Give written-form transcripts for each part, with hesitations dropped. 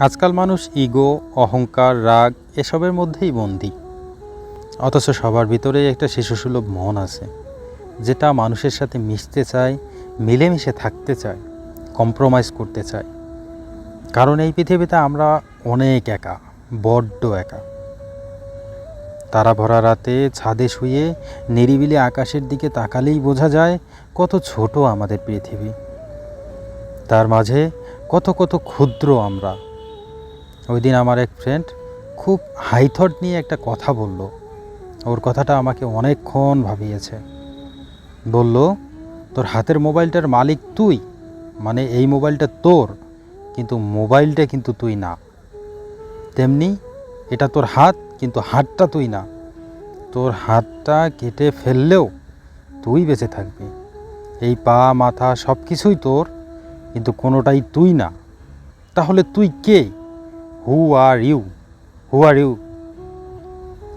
আজকাল মানুষ ইগো, অহংকার, রাগ এসবের মধ্যেই বন্দী। অথচ সবার ভিতরেই একটা শিশুসুলভ মন আছে, যেটা মানুষের সাথে মিশতে চায়, মিলেমিশে থাকতে চায়, কম্প্রোমাইজ করতে চায়। কারণ এই পৃথিবীতে আমরা অনেক একা, বড্ড একা। তারা ভরা রাতে ছাদে শুয়ে নিরিবিলি আকাশের দিকে তাকালেই বোঝা যায় কত ছোট আমাদের পৃথিবী। তার মাঝে কত কত ক্ষুদ্র আমরা। ওই দিন আমার এক ফ্রেন্ড খুব হাই থট নিয়ে একটা কথা বলল। ওর কথাটা আমাকে অনেকক্ষণ ভাবিয়েছে। বলল, তোর হাতের মোবাইলটার মালিক তুই, মানে এই মোবাইলটা তোর, কিন্তু মোবাইলটা কিন্তু তুই না। তেমনি এটা তোর হাত, কিন্তু হাতটা তুই না। তোর হাতটা কেটে ফেললেও তুই বেঁচে থাকবি। এই পা, মাথা সব কিছুই তোর, কিন্তু কোনোটাই তুই না। তাহলে তুই কে? হু are you? Who are you?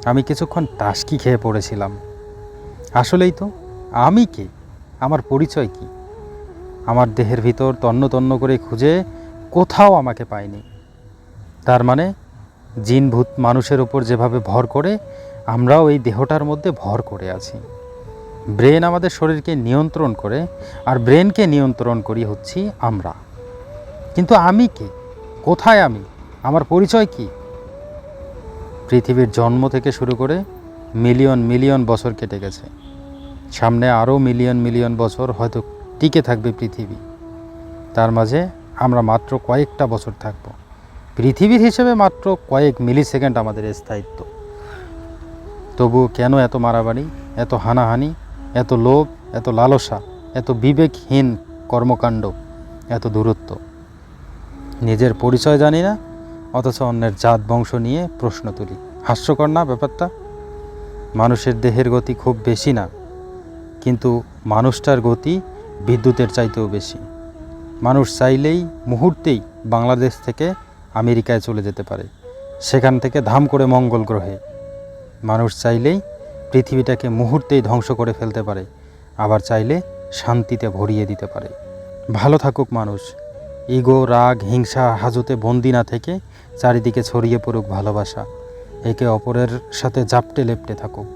আমি কিছুক্ষণ টাসকি খেয়ে পড়েছিলাম। আসলেই তো, আমি কে? আমার পরিচয় কি? আমার দেহের ভিতর তন্ন তন্ন করে খুঁজে কোথাও আমাকে পাইনি। তার মানে জিন ভূত মানুষের ওপর যেভাবে ভর করে, আমরাও এই দেহটার মধ্যে ভর করে আছি। ব্রেন আমাদের শরীরকে নিয়ন্ত্রণ করে, আর ব্রেনকে নিয়ন্ত্রণ করি হচ্ছি আমরা। কিন্তু আমি কে? কোথায় আমি? আমার পরিচয় কি? পৃথিবীর জন্ম থেকে শুরু করে মিলিয়ন মিলিয়ন বছর কেটে গেছে। সামনে আরও মিলিয়ন মিলিয়ন বছর হয়তো টিকে থাকবে পৃথিবী। তার মাঝে আমরা মাত্র কয়েকটা বছর থাকব। পৃথিবীর হিসেবে মাত্র কয়েক মিলি সেকেন্ড আমাদের স্থায়িত্ব। তবুও কেন এত মারামারি, এত হানাহানি, এত লোভ, এত লালসা, এত বিবেকহীন কর্মকাণ্ড, এত দূরত্ব? নিজের পরিচয় জানি না, অথচ অন্যের জাত বংশ নিয়ে প্রশ্ন তুলি। হাস্যকর না ব্যাপারটা? মানুষের দেহের গতি খুব বেশি না, কিন্তু মানুষটার গতি বিদ্যুতের চাইতেও বেশি। মানুষ চাইলেই মুহূর্তেই বাংলাদেশ থেকে আমেরিকায় চলে যেতে পারে, সেখান থেকে ধাম করে মঙ্গল গ্রহে। মানুষ চাইলেই পৃথিবীটাকে মুহূর্তেই ধ্বংস করে ফেলতে পারে, আবার চাইলে শান্তিতে ভরিয়ে দিতে পারে। ভালো থাকুক মানুষ, ইগো, রাগ, হিংসা, হাজতে বন্দি না থেকে চারিদিকে ছড়িয়ে পড়ুক ভালোবাসা। একে অপরের সাথে জাপটে লেপটে থাকুক।